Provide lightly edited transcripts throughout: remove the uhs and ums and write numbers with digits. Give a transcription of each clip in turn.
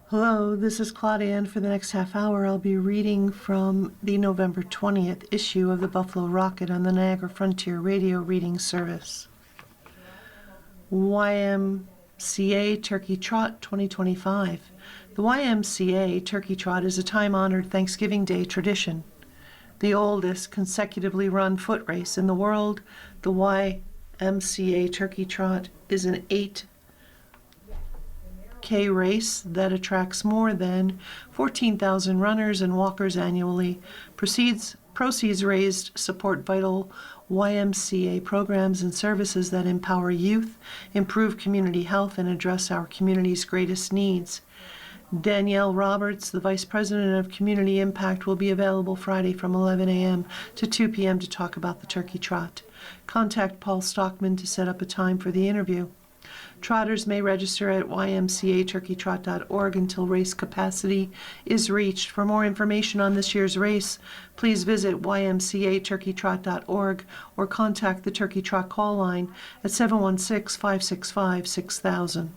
Hello, this is Claudia, and for the next half hour I'll be reading from the November 20th issue of the Buffalo Rocket on the Niagara Frontier Radio Reading Service. YMCA Turkey Trot 2025. The YMCA Turkey Trot is a time-honored Thanksgiving Day tradition. The oldest consecutively run foot race in the world, the YMCA Turkey Trot is an 8K race that attracts more than 14,000 runners and walkers annually. Proceeds raised support vital YMCA programs and services that empower youth, improve community health, and address our community's greatest needs. Danielle Roberts, the Vice President of Community Impact, will be available Friday from 11 a.m. to 2 p.m. to talk about the Turkey Trot. Contact Paul Stockman to set up a time for the interview. Trotters may register at ymcaturkeytrot.org until race capacity is reached. For more information on this year's race, please visit ymcaturkeytrot.org or contact the Turkey Trot call line at 716-565-6000.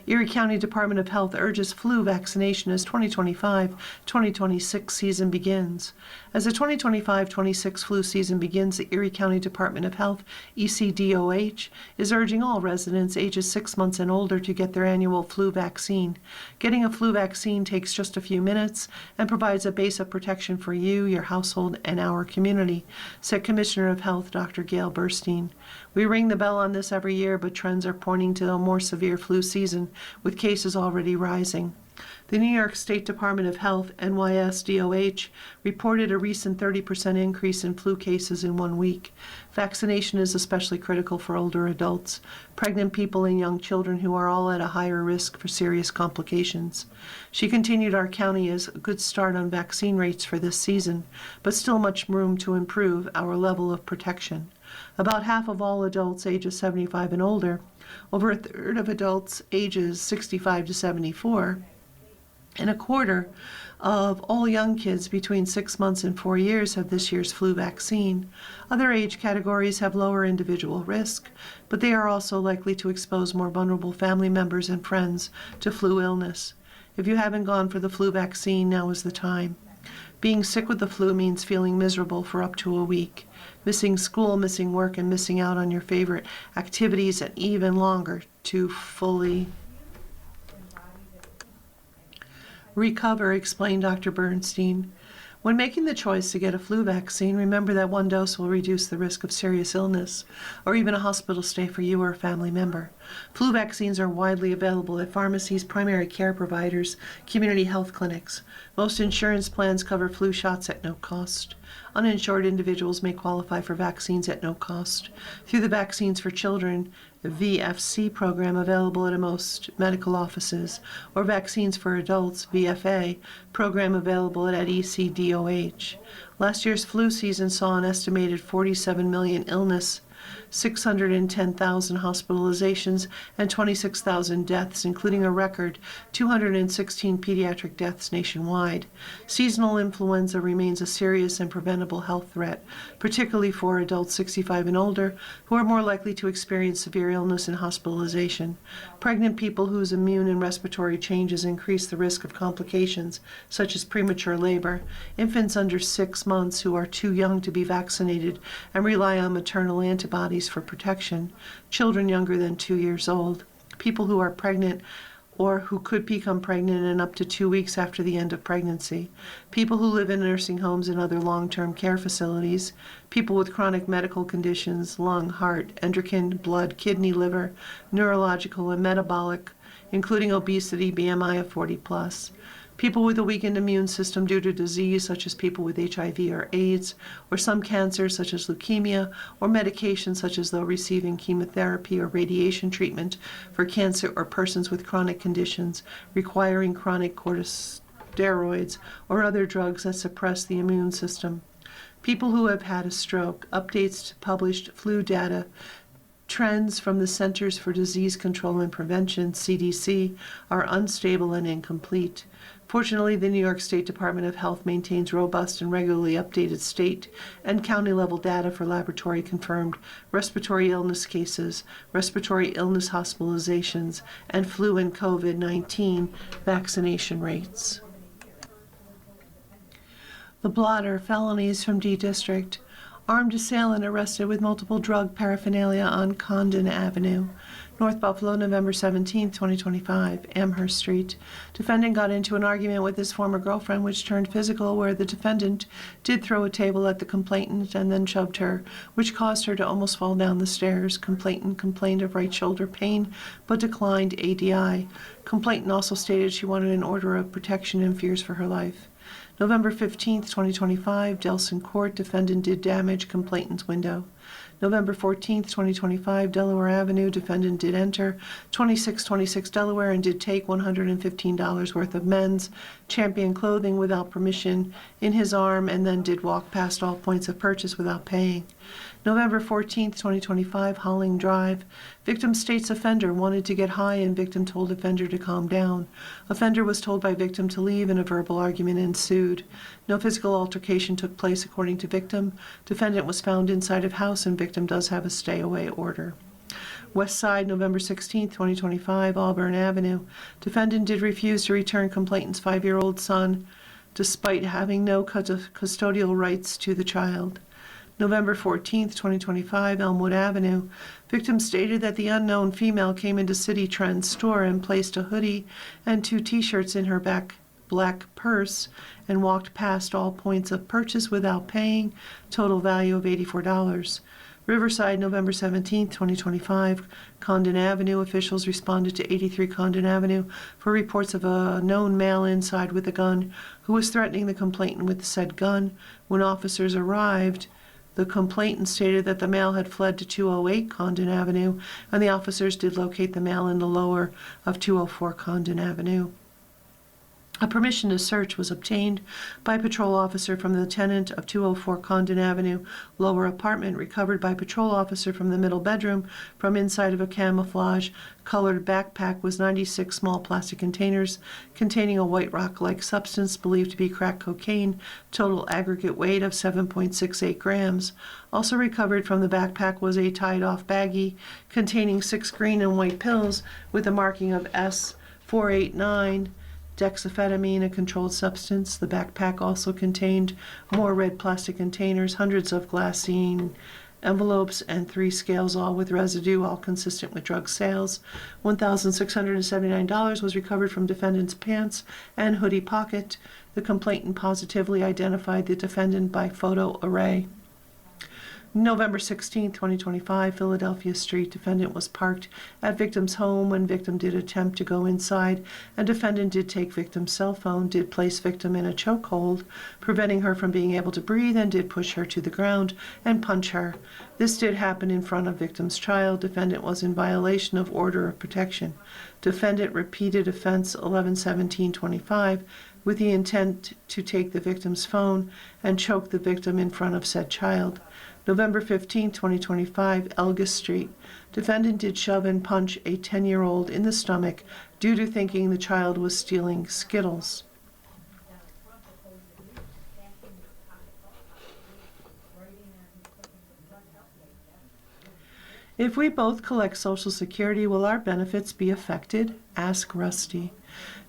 Erie County Department of Health urges flu vaccination as 2025-2026 season begins. As the 2025-26 flu season begins, the Erie County Department of Health, ECDOH, is urging all residents ages 6 months and older to get their annual flu vaccine. Getting a flu vaccine takes just a few minutes and provides a base of protection for you, your household, and our community, said Commissioner of Health Dr. Gail Burstein. We ring the bell on this every year, but trends are pointing to a more severe flu season, with cases already rising. The New York State Department of Health, NYSDOH, reported a recent 30% increase in flu cases in 1 week. Vaccination is especially critical for older adults, pregnant people, and young children who are all at a higher risk for serious complications. She continued, our county is a good start on vaccine rates for this season, but still much room to improve our level of protection. About half of all adults ages 75 and older, over a third of adults ages 65 to 74, and a quarter of all young kids between 6 months and 4 years have this year's flu vaccine. Other age categories have lower individual risk, but they are also likely to expose more vulnerable family members and friends to flu illness. If you haven't gone for the flu vaccine, now is the time. Being sick with the flu means feeling miserable for up to a week, missing school, missing work, and missing out on your favorite activities, and even longer to fully recover, explained Dr. Bernstein. When making the choice to get a flu vaccine, remember that one dose will reduce the risk of serious illness or even a hospital stay for you or a family member. Flu vaccines are widely available at pharmacies, primary care providers, community health clinics. Most insurance plans cover flu shots at no cost. Uninsured individuals may qualify for vaccines at no cost through the Vaccines for Children VFC program available at most medical offices, or Vaccines for Adults VFA program available at ECDOH. Last year's flu season saw an estimated 47 million illness, 610,000 hospitalizations, and 26,000 deaths, including a record 216 pediatric deaths nationwide. Seasonal influenza remains a serious and preventable health threat, particularly for adults 65 and older, who are more likely to experience severe illness and hospitalization. Pregnant people whose immune and respiratory changes increase the risk of complications, such as premature labor. Infants under 6 months who are too young to be vaccinated and rely on maternal antibodies for protection, children younger than 2 years old, people who are pregnant or who could become pregnant in up to 2 weeks after the end of pregnancy, people who live in nursing homes and other long-term care facilities, people with chronic medical conditions, lung, heart, endocrine, blood, kidney, liver, neurological, and metabolic, including obesity, BMI of 40 plus, people with a weakened immune system due to disease, such as people with HIV or AIDS, or some cancers such as leukemia, or medications such as those receiving chemotherapy or radiation treatment for cancer, or persons with chronic conditions requiring chronic corticosteroids or other drugs that suppress the immune system. People who have had a stroke. Updates to published flu data Trends from the Centers for Disease Control and Prevention, CDC, are unstable and incomplete. Fortunately, the New York State Department of Health maintains robust and regularly updated state and county-level data for laboratory-confirmed respiratory illness cases, respiratory illness hospitalizations, and flu and COVID-19 vaccination rates. The Blotter, felonies from D District. Armed assailant arrested with multiple drug paraphernalia on Condon Avenue, North Buffalo, November 17, 2025, Amherst Street. Defendant got into an argument with his former girlfriend, which turned physical, where the defendant did throw a table at the complainant and then shoved her, which caused her to almost fall down the stairs. Complainant complained of right shoulder pain, but declined ADI. Complainant also stated she wanted an order of protection and fears for her life. November 15, 2025, Delson Court. Defendant did damage complainant's window. November 14, 2025, Delaware Avenue. Defendant did enter 2626 Delaware and did take $115 worth of men's Champion clothing without permission in his arm, and then did walk past all points of purchase without paying. November 14, 2025, Holling Drive. Victim states offender wanted to get high and victim told offender to calm down. Offender was told by victim to leave and a verbal argument ensued. No physical altercation took place according to victim. Defendant was found inside of house and victim does have a stay-away order. West Side, November 16, 2025, Auburn Avenue. Defendant did refuse to return complainant's 5-year-old son despite having no custodial rights to the child. November 14, 2025, Elmwood Avenue. Victim stated that the unknown female came into City Trend store and placed a hoodie and 2 t-shirts in her black purse and walked past all points of purchase without paying, total value of $84. Riverside, November 17, 2025, Condon Avenue. Officials responded to 83 Condon Avenue for reports of a known male inside with a gun who was threatening the complainant with said gun. When officers arrived, the complainant stated that the male had fled to 208 Condon Avenue, and the officers did locate the male in the lower of 204 Condon Avenue. A permission to search was obtained by a patrol officer from the tenant of 204 Condon Avenue, lower apartment, recovered by patrol officer from the middle bedroom. From inside of a camouflage colored backpack was 96 small plastic containers containing a white rock-like substance believed to be crack cocaine, total aggregate weight of 7.68 grams. Also recovered from the backpack was a tied-off baggie containing 6 green and white pills with a marking of S489, dexamphetamine, a controlled substance. The backpack also contained more red plastic containers, hundreds of glassine envelopes, and 3 scales, all with residue, all consistent with drug sales. $1,679 was recovered from defendant's pants and hoodie pocket. The complainant positively identified the defendant by photo array. November 16, 2025, Philadelphia Street. Defendant was parked at victim's home when victim did attempt to go inside, and defendant did take victim's cell phone, did place victim in a chokehold, preventing her from being able to breathe, and did push her to the ground and punch her. This did happen in front of victim's child. Defendant was in violation of order of protection. Defendant repeated offense 11/17/25 with the intent to take the victim's phone and choke the victim in front of said child. November 15, 2025, Elgis Street. Defendant did shove and punch a 10-year-old in the stomach due to thinking the child was stealing Skittles. If we both collect Social Security, will our benefits be affected? Ask Rusty.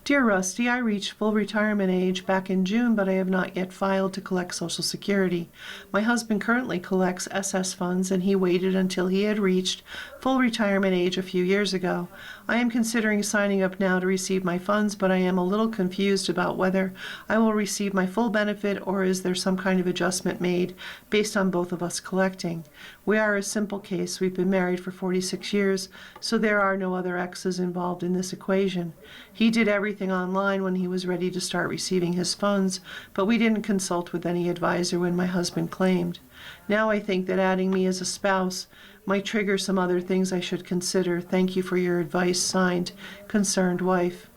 Dear Rusty, I reached full retirement age back in June, but I have not yet filed to collect Social Security. My husband currently collects SS funds, and he waited until he had reached full retirement age a few years ago. I am considering signing up now to receive my funds, but I am a little confused about whether I will receive my full benefit or is there some kind of adjustment made based on both of us collecting. We are a simple case. We've been married for 46 years, so there are no other exes involved in this equation. He did everything online when he was ready to start receiving his funds, but we didn't consult with any advisor when my husband claimed. Now I think that adding me as a spouse might trigger some other things I should consider. Thank you for your advice. Signed, Concerned Wife.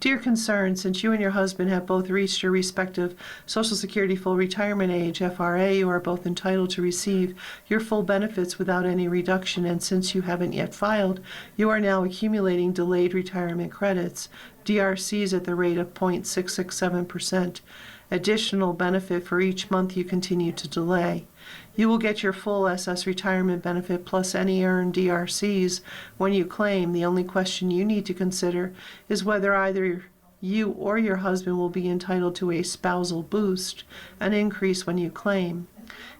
To your concern, since you and your husband have both reached your respective Social Security full retirement age, FRA, you are both entitled to receive your full benefits without any reduction, and since you haven't yet filed, you are now accumulating delayed retirement credits, DRCs, at the rate of 0.667%. Additional benefit for each month you continue to delay. You will get your full SS retirement benefit plus any earned DRCs when you claim. The only question you need to consider is whether either you or your husband will be entitled to a spousal boost, an increase when you claim.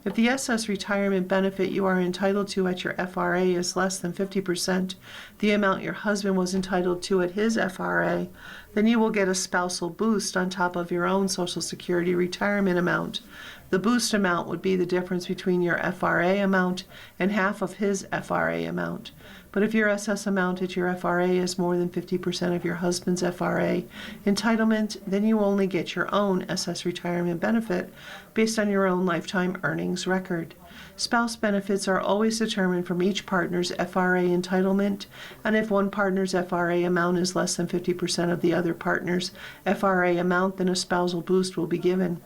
If the SS retirement benefit you are entitled to at your FRA is less than 50% the amount your husband was entitled to at his FRA, then you will get a spousal boost on top of your own Social Security retirement amount. The boost amount would be the difference between your FRA amount and half of his FRA amount. But if your SS amount at your FRA is more than 50% of your husband's FRA entitlement, then you only get your own SS retirement benefit based on your own lifetime earnings record. Spouse benefits are always determined from each partner's FRA entitlement, and if one partner's FRA amount is less than 50% of the other partner's FRA amount, then a spousal boost will be given.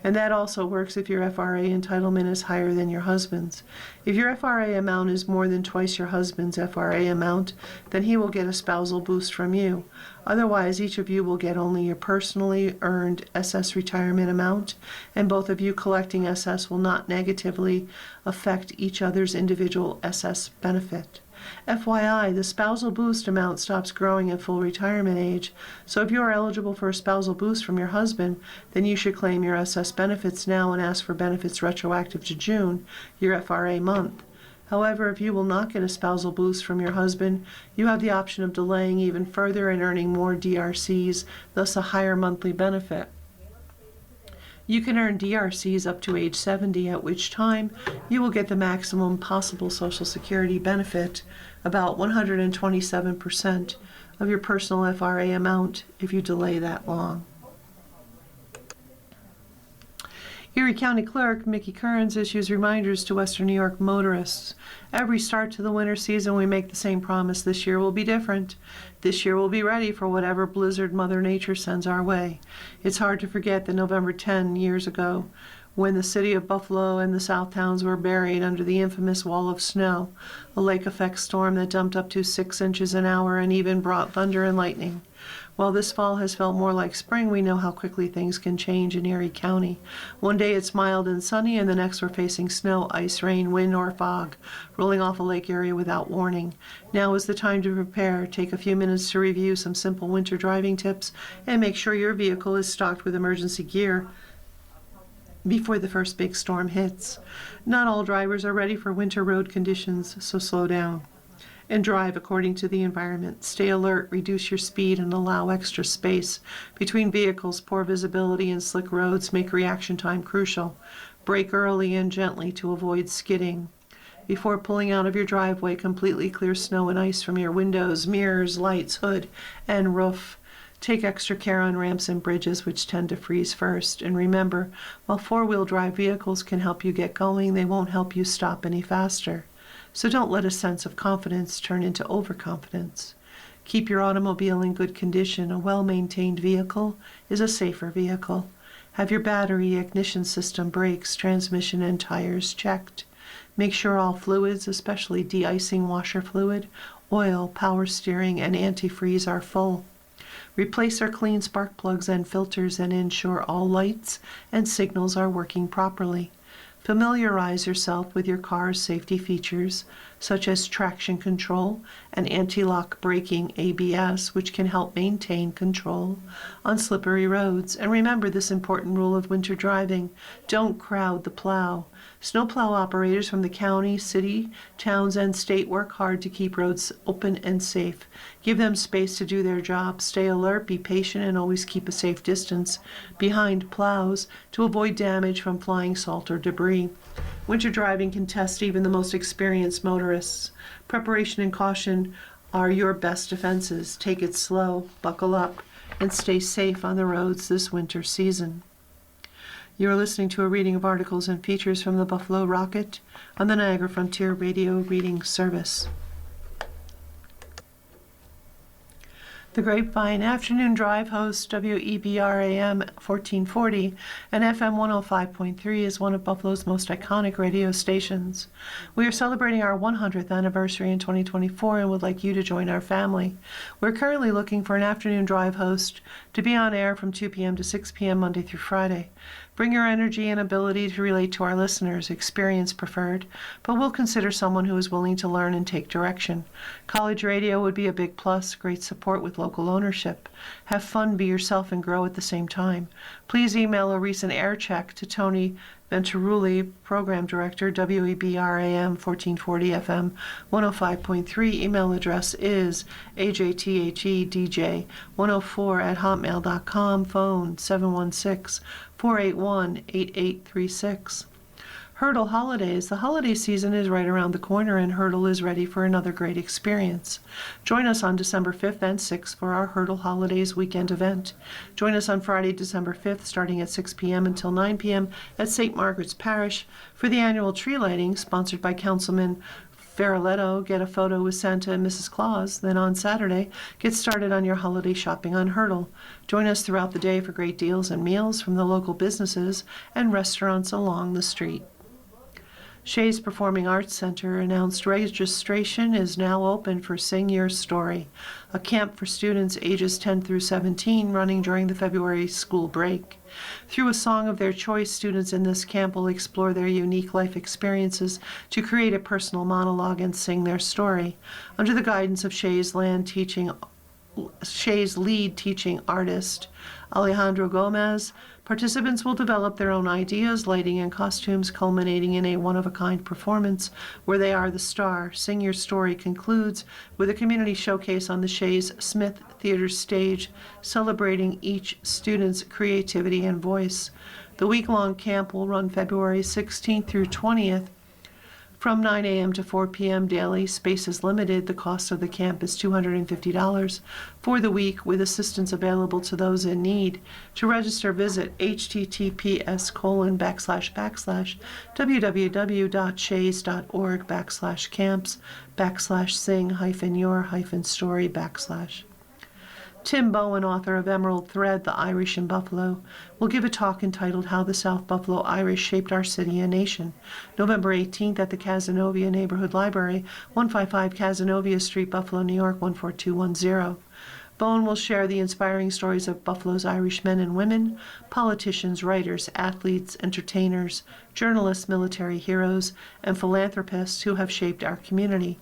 And that also works if your FRA entitlement is higher than your husband's. If your FRA amount is more than twice your husband's FRA amount, then he will get a spousal boost from you. Otherwise, each of you will get only your personally earned SS retirement amount, and both of you collecting SS will not negatively affect each other's individual SS benefit. FYI, the spousal boost amount stops growing at full retirement age, so if you are eligible for a spousal boost from your husband, then you should claim your SS benefits now and ask for benefits retroactive to June, your FRA month. However, if you will not get a spousal boost from your husband, you have the option of delaying even further and earning more DRCs, thus a higher monthly benefit. You can earn DRCs up to age 70, at which time you will get the maximum possible Social Security benefit, about 127% of your personal FRA amount if you delay that long. Erie County Clerk Mickey Kearns issues reminders to Western New York motorists. Every start to the winter season, we make the same promise: this year will be different. This year we'll be ready for whatever blizzard Mother Nature sends our way. It's hard to forget that November 10 years ago, when the city of Buffalo and the South Towns were buried under the infamous wall of snow, a lake effect storm that dumped up to 6 inches an hour and even brought thunder and lightning. While this fall has felt more like spring, we know how quickly things can change in Erie County. One day it's mild and sunny, and the next we're facing snow, ice, rain, wind, or fog, rolling off a lake area without warning. Now is the time to prepare. Take a few minutes to review some simple winter driving tips and make sure your vehicle is stocked with emergency gear before the first big storm hits. Not all drivers are ready for winter road conditions, so slow down and drive according to the environment. Stay alert, reduce your speed, and allow extra space between vehicles. Poor visibility and slick roads make reaction time crucial. Brake early and gently to avoid skidding. Before pulling out of your driveway, completely clear snow and ice from your windows, mirrors, lights, hood, and roof. Take extra care on ramps and bridges, which tend to freeze first. And remember, while four-wheel drive vehicles can help you get going, they won't help you stop any faster. So don't let a sense of confidence turn into overconfidence. Keep your automobile in good condition. A well-maintained vehicle is a safer vehicle. Have your battery, ignition system, brakes, transmission, and tires checked. Make sure all fluids, especially de-icing washer fluid, oil, power steering, and antifreeze are full. Replace or clean spark plugs and filters and ensure all lights and signals are working properly. Familiarize yourself with your car's safety features, such as traction control and anti-lock braking ABS, which can help maintain control on slippery roads. And remember this important rule of winter driving: don't crowd the plow. Snowplow operators from the county, city, towns, and state work hard to keep roads open and safe. Give them space to do their job. Stay alert, be patient, and always keep a safe distance behind plows to avoid damage from flying salt or debris. Winter driving can test even the most experienced motorists. Preparation and caution are your best defenses. Take it slow, buckle up, and stay safe on the roads this winter season. You are listening to a reading of articles and features from the Buffalo Rocket on the Niagara Frontier Radio Reading Service. The Grapevine afternoon drive hosts WEBRAM 1440 and FM 105.3 is one of Buffalo's most iconic radio stations. We are celebrating our 100th anniversary in 2024 and would like you to join our family. We're currently looking for an afternoon drive host to be on air from 2 p.m. to 6 p.m. Monday through Friday. Bring your energy and ability to relate to our listeners, experience preferred, but we'll consider someone who is willing to learn and take direction. College radio would be a big plus, great support with local ownership. Have fun, be yourself, and grow at the same time. Please email a recent air check to Tony Venturulli, Program Director, WEBRAM 1440 FM 105.3. Email address is ajthedj104@hotmail.com. Phone 716-481-8836. Hurdle Holidays. The holiday season is right around the corner and Hurdle is ready for another great experience. Join us on December 5th and 6th for our Hurdle Holidays weekend event. Join us on Friday, December 5th, starting at 6 p.m. until 9 p.m. at St. Margaret's Parish for the annual tree lighting sponsored by Councilman Faraletto. Get a photo with Santa and Mrs. Claus. Then on Saturday, get started on your holiday shopping on Hurdle. Join us throughout the day for great deals and meals from the local businesses and restaurants along the street. Shays Performing Arts Center announced registration is now open for Sing Your Story, a camp for students ages 10 through 17 running during the February school break. Through a song of their choice, students in this camp will explore their unique life experiences to create a personal monologue and sing their story. Under the guidance of Shays lead teaching artist, Alejandro Gomez, participants will develop their own ideas, lighting, and costumes, culminating in a one-of-a-kind performance where they are the star. Sing Your Story concludes with a community showcase on the Shays Smith Theater stage, celebrating each student's creativity and voice. The week-long camp will run February 16th through 20th from 9 a.m. to 4 p.m. daily. Space is limited. The cost of the camp is $250 for the week, with assistance available to those in need. To register, visit https://www.shays.org/camps/sing-your-story/. Tim Bowen, author of Emerald Thread, The Irish in Buffalo, will give a talk entitled How the South Buffalo Irish Shaped Our City and Nation, November 18th at the Cazenovia Neighborhood Library, 155 Cazenovia Street, Buffalo, New York, 14210. Bowen will share the inspiring stories of Buffalo's Irish men and women, politicians, writers, athletes, entertainers, journalists, military heroes, and philanthropists who have shaped our community.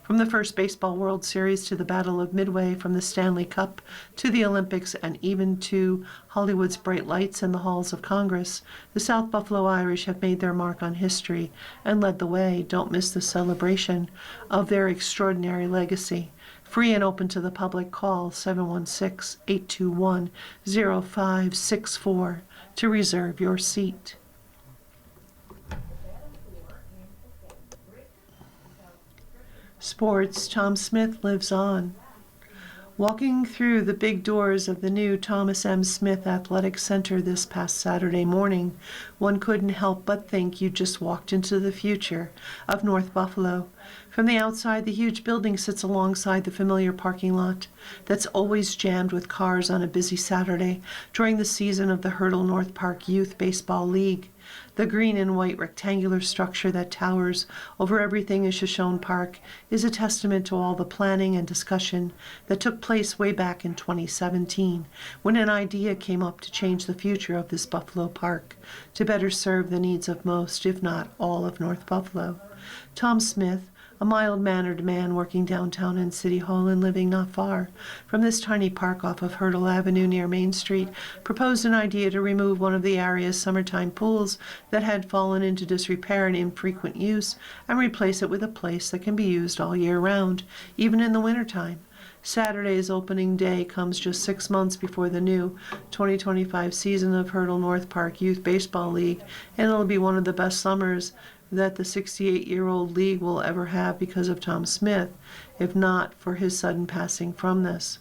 From the first Baseball World Series to the Battle of Midway, from the Stanley Cup to the Olympics, and even to Hollywood's bright lights and the halls of Congress, the South Buffalo Irish have made their mark on history and led the way. Don't miss the celebration of their extraordinary legacy. Free and open to the public. Call 716-821-0564 to reserve your seat. Sports. Tom Smith lives on. Walking through the big doors of the new Thomas M. Smith Athletic Center this past Saturday morning, one couldn't help but think you just walked into the future of North Buffalo. From the outside, the huge building sits alongside the familiar parking lot that's always jammed with cars on a busy Saturday during the season of the Hurdle North Park Youth Baseball League. The green and white rectangular structure that towers over everything in Shoshone Park is a testament to all the planning and discussion that took place way back in 2017, when an idea came up to change the future of this Buffalo park to better serve the needs of most, if not all, of North Buffalo. Tom Smith, a mild-mannered man working downtown in City Hall and living not far from this tiny park off of Hurdle Avenue near Main Street, proposed an idea to remove one of the area's summertime pools that had fallen into disrepair and infrequent use and replace it with a place that can be used all year round, even in the wintertime. Saturday's opening day comes just 6 months before the new 2025 season of Hurdle North Park Youth Baseball League, and it'll be one of the best summers that the 68-year-old league will ever have because of Tom Smith, if not for his sudden passing from this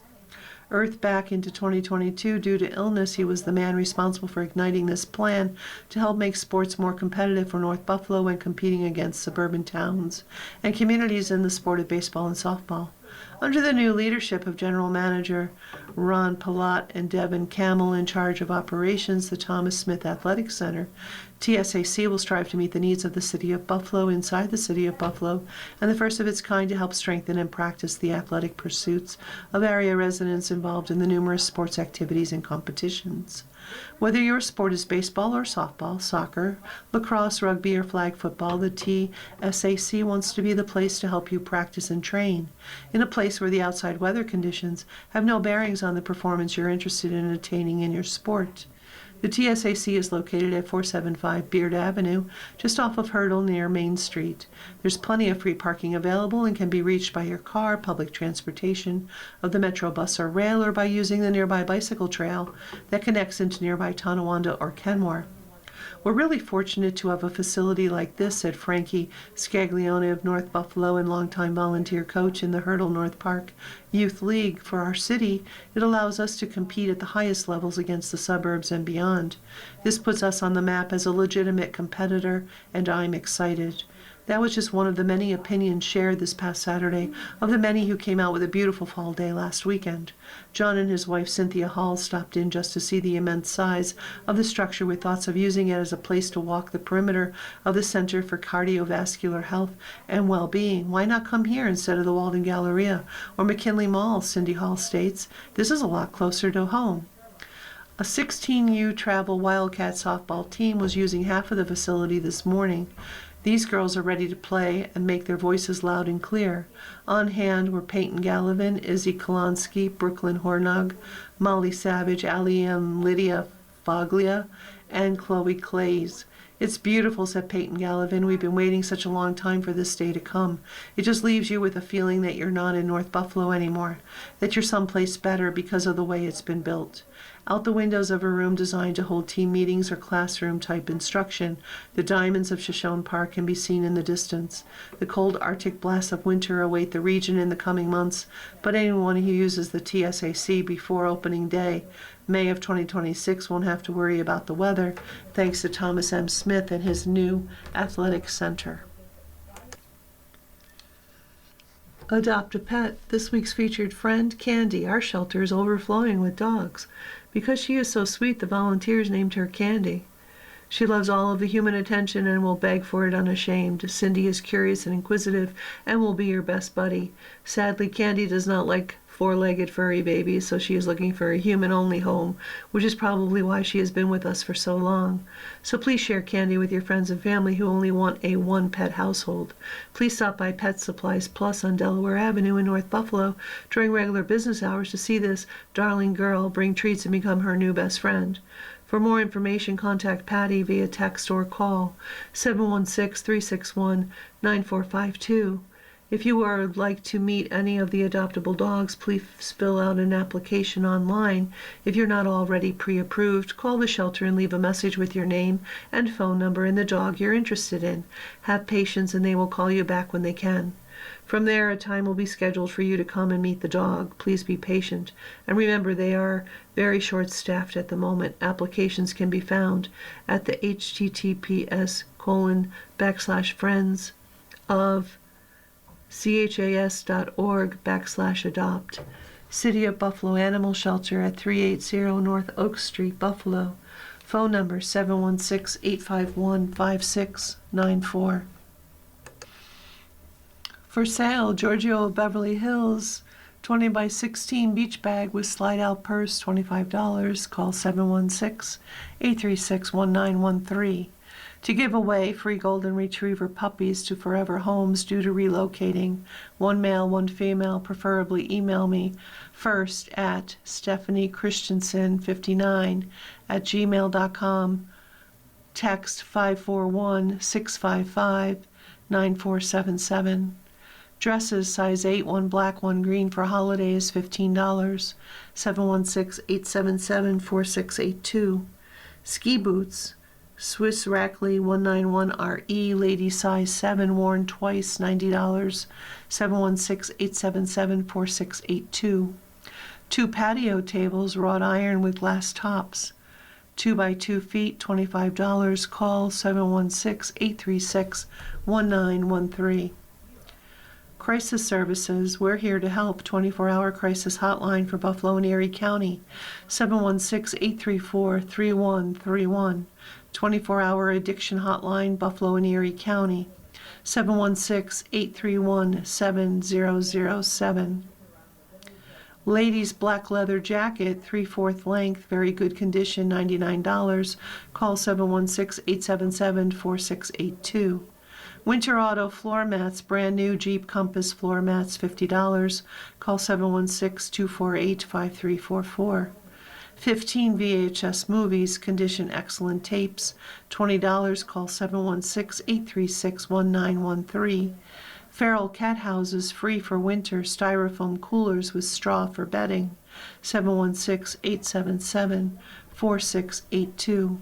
earth back into 2022 due to illness. He was the man responsible for igniting this plan to help make sports more competitive for North Buffalo when competing against suburban towns and communities in the sport of baseball and softball. Under the new leadership of General Manager Ron Palat and Devin Camel in charge of operations, the Thomas Smith Athletic Center, TSAC will strive to meet the needs of the city of Buffalo inside the city of Buffalo, and the first of its kind to help strengthen and practice the athletic pursuits of area residents involved in the numerous sports activities and competitions. Whether your sport is baseball or softball, soccer, lacrosse, rugby, or flag football, the TSAC wants to be the place to help you practice and train, in a place where the outside weather conditions have no bearings on the performance you're interested in attaining in your sport. The TSAC is located at 475 Beard Avenue, just off of Hurdle near Main Street. There's plenty of free parking available and can be reached by your car, public transportation of the Metro bus or rail, or by using the nearby bicycle trail that connects into nearby Tonawanda or Kenmore. We're really fortunate to have a facility like this, said Frankie Scaglione of North Buffalo and longtime volunteer coach in the Hurdle North Park Youth League. For our city, it allows us to compete at the highest levels against the suburbs and beyond. This puts us on the map as a legitimate competitor, and I'm excited. That was just one of the many opinions shared this past Saturday of the many who came out with a beautiful fall day last weekend. John and his wife Cynthia Hall stopped in just to see the immense size of the structure with thoughts of using it as a place to walk the perimeter of the Center for Cardiovascular Health and Well-Being. Why not come here instead of the Walden Galleria or McKinley Mall, Cindy Hall states. This is a lot closer to home. A 16U travel Wildcat softball team was using half of the facility this morning. These girls are ready to play and make their voices loud and clear. On hand were Peyton Gallivan, Izzy Kolonsky, Brooklyn Hornug, Molly Savage, Ali and Lydia Foglia, and Chloe Clays. It's beautiful, said Peyton Gallivan. We've been waiting such a long time for this day to come. It just leaves you with a feeling that you're not in North Buffalo anymore, that you're someplace better because of the way it's been built. Out the windows of a room designed to hold team meetings or classroom-type instruction, the diamonds of Shoshone Park can be seen in the distance. The cold Arctic blasts of winter await the region in the coming months, but anyone who uses the TSAC before opening day, May of 2026, won't have to worry about the weather, thanks to Thomas M. Smith and his new athletic center. Adopt a pet. This week's featured friend, Candy. Our shelter is overflowing with dogs. Because she is so sweet, the volunteers named her Candy. She loves all of the human attention and will beg for it unashamed. Cindy is curious and inquisitive and will be your best buddy. Sadly, Candy does not like four-legged furry babies, so she is looking for a human-only home, which is probably why she has been with us for so long. So please share Candy with your friends and family who only want a one-pet household. Please stop by Pet Supplies Plus on Delaware Avenue in North Buffalo during regular business hours to see this darling girl bring treats and become her new best friend. For more information, contact Patty via text or call 716-361-9452. If you would like to meet any of the adoptable dogs, please fill out an application online. If you're not already pre-approved, call the shelter and leave a message with your name and phone number and the dog you're interested in. Have patience and they will call you back when they can. From there, a time will be scheduled for you to come and meet the dog. Please be patient. And remember, they are very short-staffed at the moment. Applications can be found at the https://friends of chas.org/adopt. City of Buffalo Animal Shelter at 380 North Oak Street, Buffalo. Phone number 716-851-5694. For sale, Giorgio of Beverly Hills, 20 by 16 beach bag with slide-out purse, $25. Call 716-836-1913. To give away free golden retriever puppies to forever homes due to relocating, one male, one female, preferably email me first at stephaniechristiansen59@gmail.com. Text 541-655-9477. Dresses size 8, one black, one green for holidays, $15. 716-877-4682. Ski boots. Swiss Rackley 191RE, lady size 7, worn twice, $90. 716-877-4682. 2 patio tables, wrought iron with glass tops. 2 by 2 feet, $25. Call 716-836-1913. Crisis Services, we're here to help. 24-hour crisis hotline for Buffalo and Erie County, 716-834-3131. 24-hour addiction hotline, Buffalo and Erie County, 716-831-7007. Ladies black leather jacket, 3/4 length, very good condition, $99. Call 716-877-4682. Winter Auto floor mats, brand new Jeep Compass floor mats, $50. Call 716-248-5344. 15 VHS movies, condition excellent tapes, $20. Call 716-836-1913. Feral cat houses, free for winter, styrofoam coolers with straw for bedding, 716-877-4682.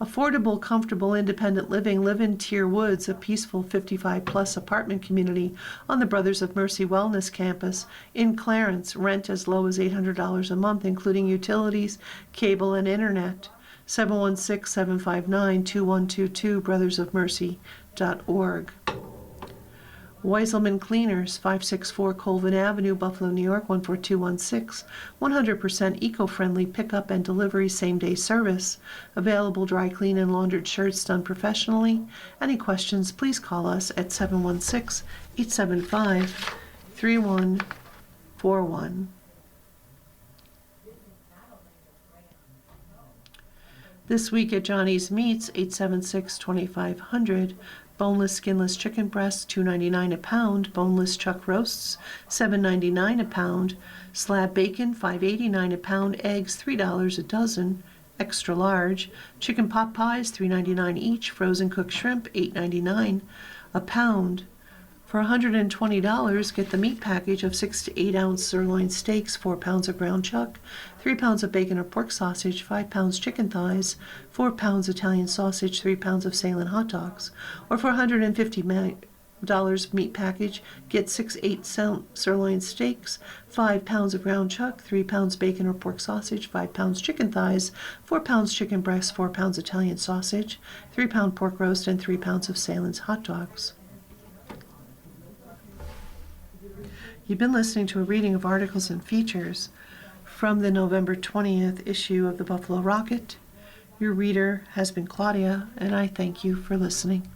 Affordable, comfortable, independent living. Live in Tier Woods, a peaceful 55-plus apartment community on the Brothers of Mercy Wellness Campus in Clarence. Rent as low as $800 a month, including utilities, cable, and internet. 716-759-2122, brothersofmercy.org. Weiselman Cleaners, 564 Colvin Avenue, Buffalo, New York, 14216. 100% eco-friendly pickup and delivery, same-day service. Available dry clean and laundered shirts done professionally. Any questions, please call us at 716-875-3141. This week at Johnny's Meats, 876-2500. Boneless, skinless chicken breasts, $2.99 a pound. Boneless chuck roasts, $7.99 a pound. Slab bacon, $5.89 a pound. Eggs, $3 a dozen, extra large. Chicken pot pies, $3.99 each. Frozen cooked shrimp, $8.99 a pound. For $120, get the meat package of 6 to 8 ounce sirloin steaks, 4 pounds of ground chuck, 3 pounds of bacon or pork sausage, 5 pounds chicken thighs, 4 pounds Italian sausage, 3 pounds of Salem hot dogs. Or for $150 meat package, get 6 8-ounce sirloin steaks, 5 pounds of ground chuck, 3 pounds bacon or pork sausage, 5 pounds chicken thighs, 4 pounds chicken breast, 4 pounds Italian sausage, 3-pound pork roast, and 3 pounds of Salem's hot dogs. You've been listening to a reading of articles and features from the November 20th issue of the Buffalo Rocket. Your reader has been Claudia, and I thank you for listening.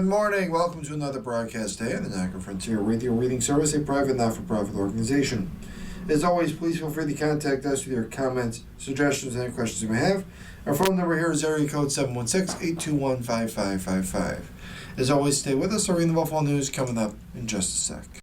Good morning. Welcome to another broadcast day on the Niagara Frontier Radio Reading Service, a private, not-for-profit organization. As always, please feel free to contact us with your comments, suggestions, and any questions you may have. Our phone number here is area code 716-821-5555. As always, stay with us. Our reading the Buffalo News coming up in just a sec.